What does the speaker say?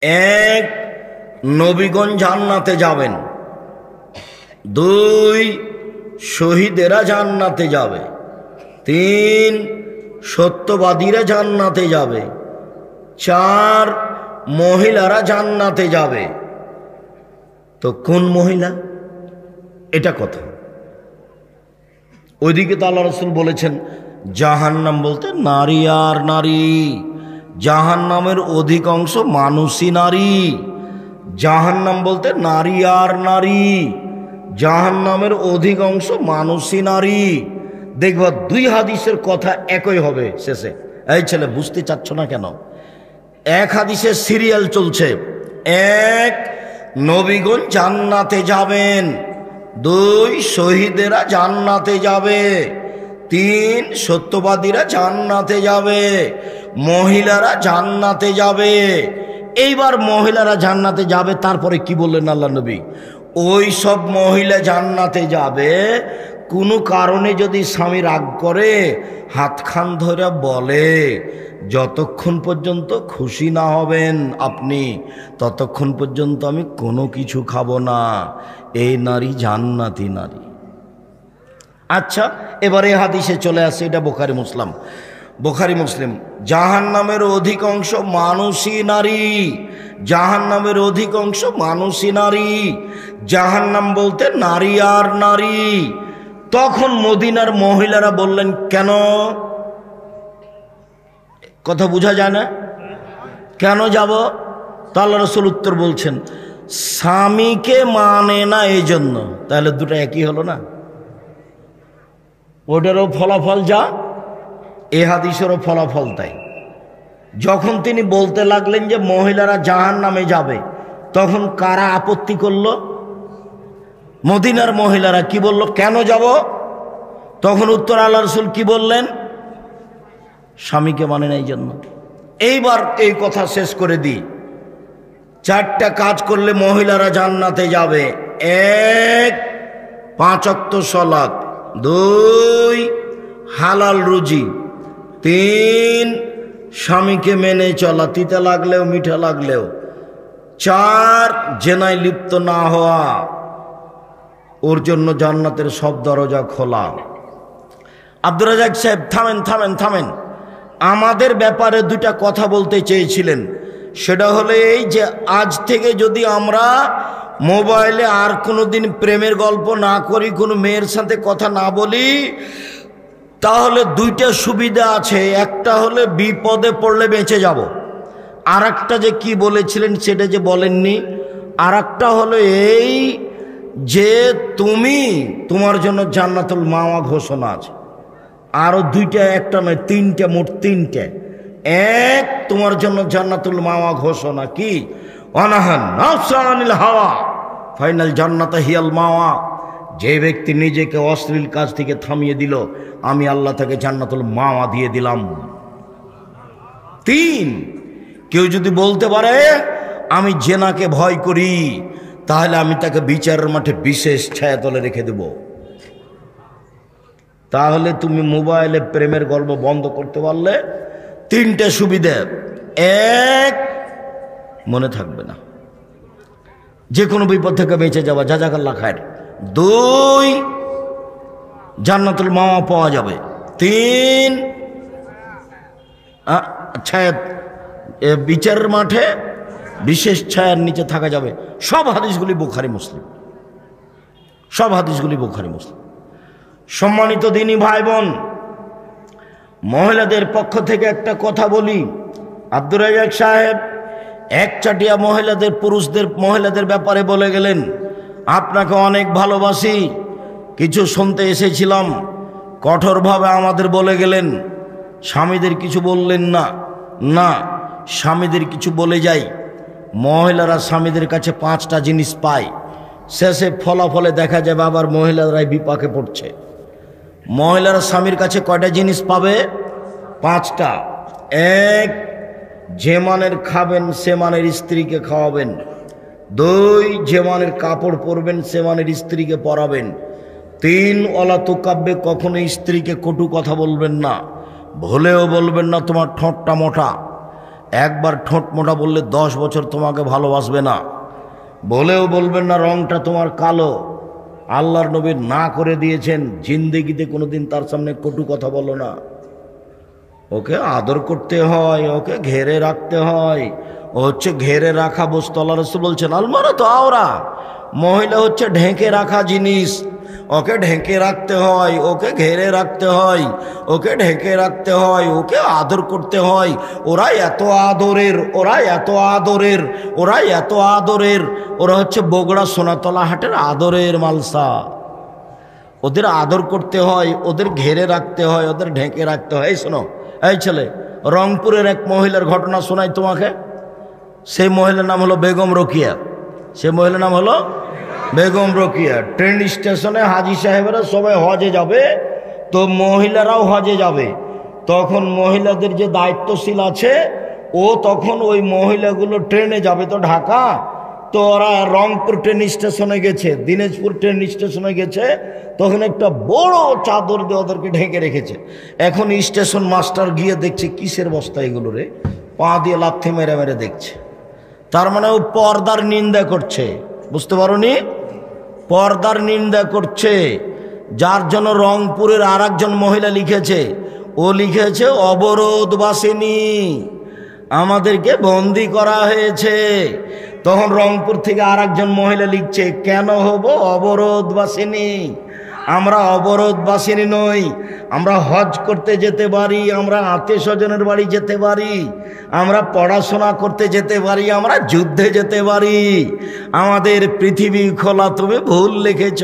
এক, নবীগণ জান্নাতে যাবেন। দুই, শহীদেরা জান্নাতে যাবে। তিন, সত্যবাদীরা জান্নাতে যাবে। চার, মহিলারা জান্নাতে যাবে। তো কোন মহিলা? এটা কথা। ওইদিকে তো আল্লাহ রাসূল বলেছেন জাহান্নাম বলতে নারী আর নারী, জাহান্নামের অধিকাংশ মানুষই নারী। জাহান্নাম বলতে নারী আর নারী, জাহান্নামের অধিকাংশ মানুষই নারী। দেখবা দুই হাদিসের কথা একই হবে শেষে। এই ছেলে বুঝতে চাচ্ছ না কেন? এক হাদিসের সিরিয়াল চলছে। এক, নবীগণ জান্নাতে যাবেন। দুই, শহীদেরা জান্নাতে যাবে। তিন, সত্যবাদীরা জান্নাতে যাবে। মহিলারা জান্নাতে যাবে। এইবার মহিলারা জান্নাতে যাবে, তারপরে কি বললেন আল্লাহ নবী? ওই সব মহিলা জান্নাতে যাবে কোনো কারণে যদি স্বামী রাগ করে হাত খান ধরে বলে যতক্ষণ পর্যন্ত খুশি না হবেন আপনি ততক্ষণ পর্যন্ত আমি কোনো কিছু খাবো না, এই নারী জান্নাতি নারী। আচ্ছা, এবারে হাদিসে চলে আসে, এটা বুখারী মুসলিম। জাহান্নামের অধিকাংশ মানুষই নারী, জাহান্নামের অধিকাংশ মানুষই নারী, জাহান্নাম বলতে নারী আর নারী। তখন মদিনার মহিলারা বললেন কেন? কথা বোঝা যায় না? কেন যাব? তো আল্লাহ রাসূল উত্তর বলছেন স্বামীকে মানে না এই জন্য। তাহলে দুটো একই হলো না? ওটারও ফলাফল যা, এ হাদিসেরও ফলাফল তাই। যখন তিনি বলতে লাগলেন যে মহিলারা জাহান্নামে যাবে, তখন কারা আপত্তি করল? মদিনার মহিলারা কি বলল? কেন যাব? তখন উত্তর আল্লাহ রাসূল কি বললেন? স্বামীকে মানে না এই জন্য। এইবার এই কথা শেষ করে দিই। চারটা কাজ করলে মহিলারা জান্নাতে যাবে। এক, 5 ওয়াক্ত সালাত। দুই, হালাল রুজি। তিন, স্বামীকে মেনে চলা, তিতা লাগলেও মিঠা লাগলেও। চার, জেনায় লিপ্ত না হওয়া। ওর জন্য জান্নাতের সব দরজা খোলা। আব্দুর রাজ্জাক সাহেব থামেন। আমাদের ব্যাপারে দুটা কথা বলতে চেয়েছিলেন। সেটা হলো এই যে আজ থেকে যদি আমরা মোবাইলে আর কোনো দিন প্রেমের গল্প না করি, কোনো মেয়ের সাথে কথা না বলি, তাহলে দুইটা সুবিধা আছে। একটা হলে বিপদে পড়লে বেঁচে যাব, আর একটা যে কি বলেছিলেন সেটা যে বলেননি। আর একটা হলো এই যে তোমার জন্য জান্নাতুল মাওয়া ঘোষণা আছে। আরো দুইটা, একটা নয় তিনটা, মোট তিনটে। এক, তোমার জন্য জান্নাতুল মাওয়া ঘোষণা কি? অনাহান নাফসানিল হাওয়া ফাইনাল জান্নাত হিয়াল মাওয়া। যে ব্যক্তি নিজেকে অশ্লীল কাজ থেকে থামিয়ে দিল, আমি আল্লাহ তাকে জান্নাতুল মাওয়া দিয়ে দিলাম। তিন, কেউ যদি বলতে পারে আমি জেনাকে ভয় করি, তাহলে আমি তাকে বিচারের মাঠে বিশেষ ছায়াতলে রেখে দেব। তাহলে তুমি মোবাইলে প্রেমের গল্প বন্ধ করতে পারলে তিনটে সুবিধা। এক, মনে থাকবে না, যে কোনো বিপদ থেকে বেঁচে যাওয়া, জাযাকাল্লাহ খায়ের। দুই, জান্নাতুল মাওয়া পাওয়া যাবে। তিন, ছায়া, বিচারের মাঠে বিশেষ ছায়ার নিচে থাকা যাবে। সব হাদিসগুলি বুখারী মুসলিম, সব হাদিসগুলি বুখারী মুসলিম। সম্মানিত দিনী ভাই বোন, মহিলাদের পক্ষ থেকে একটা কথা বলি। আব্দুর রাজ্জাক সাহেব একচাটিয়া মহিলাদের ব্যাপারে বলে গেলেন আপনাকে অনেক ভালোবাসি, কিছু শুনতে এসেছিলাম, কঠোরভাবে আমাদের বলে গেলেন। স্বামীদের কিছু বললেন না। না, স্বামীদের কিছু বলে যাই। মহিলারা স্বামীদের কাছে 5টা জিনিস পায়, শেষে ফলাফলে দেখা যাবে আবার মহিলারাই বিপাকে পড়ছে। মহিলারা স্বামীর কাছে কয়টা জিনিস পাবে? 5টা। এক, যে মানের খাবেন সে মানের স্ত্রীকে খাওয়াবেন। দুই, যে মানের কাপড় পরবেন সে মানের স্ত্রীকে পরাবেন। তিন, অলা তুকাব্বে, কখনো স্ত্রীকে কটু কথা বলবেন না, ভুলেও বলবেন না তোমার ঠোঁটটা মোটা। একবার ঠোঁট মোটা বললে 10 বছর তোমাকে ভালোবাসবে না, বলেও বলবেন না রংটা তোমার কালো। আল্লাহর নবী না করে দিয়েছেন, জিন্দেগিতে কোনোদিন তার সামনে কটু কথা বলো না। ওকে আদর করতে হয়, ওকে ঘেরে রাখতে হয়। ও হচ্ছে ঘেরে রাখা বস্তু। আল্লাহ রাসূল বলছেন আলমারা তো আওরা, মহিলা হচ্ছে ঢেকে রাখা জিনিস। ওকে ঢেকে রাখতে হয়, ওকে ঘেরে রাখতে হয়, ওকে ঢেকে রাখতে হয়, ওকে আদর করতে হয়। ওরা এত আদরের, ওরা এত আদরের, ওরা এত আদরের। ওরা হচ্ছে বগুড়া সোনাতলা হাটের আদরের মালসা। ওদের আদর করতে হয়, ওদের ঘেরে রাখতে হয়, ওদের ঢেকে রাখতে হয়। এই শোনো, এই ছেলে, রংপুরের এক মহিলার ঘটনা শোনাই তোমাকে। সেই মহিলার নাম হলো বেগম রোকিয়া। সে মহিলার নাম হলো বেগম রোকিয়া। ট্রেন স্টেশনে হাজী সাহেবেরা সবাই হজে যাবে, তো মহিলারাও হজে যাবে। তখন মহিলাদের যে দায়িত্বশীল আছে, ও তখন ওই মহিলাগুলো ট্রেনে যাবে তো ঢাকা, তো ওরা রংপুর ট্রেন স্টেশনে গেছে, দিনাজপুর ট্রেন স্টেশনে গেছে। তখন একটা বড় চাদর দিয়ে ওদেরকে ঢেকে রেখেছে। এখন স্টেশন মাস্টার গিয়ে দেখছে কিসের বস্তা এগুলো রে, পা দিয়ে লাথি মেরে মেরে দেখছে। তার মানে ও পর্দার নিন্দা করছে, বুঝতে পারোনি? পর্দার নিন্দা করছে। যার জন্য রংপুরের আর একজন মহিলা লিখেছে, ও লিখেছে অবরোধবাসিনী, আমাদেরকে বন্দি করা হয়েছে। তখন রংপুর থেকে আর একজন মহিলা লিখছে, কেন হব অবরোধবাসিনী? আমরা অবরোধবাসিনী নই, আমরা হজ করতে যেতে পারি, আমরা আত্মীয় স্বজনের বাড়ি যেতে পারি, আমরা পড়াশোনা করতে যেতে পারি, আমরা যুদ্ধে যেতে পারি। আমাদের পৃথিবী খোলা, তুমি ভুল লিখেছ।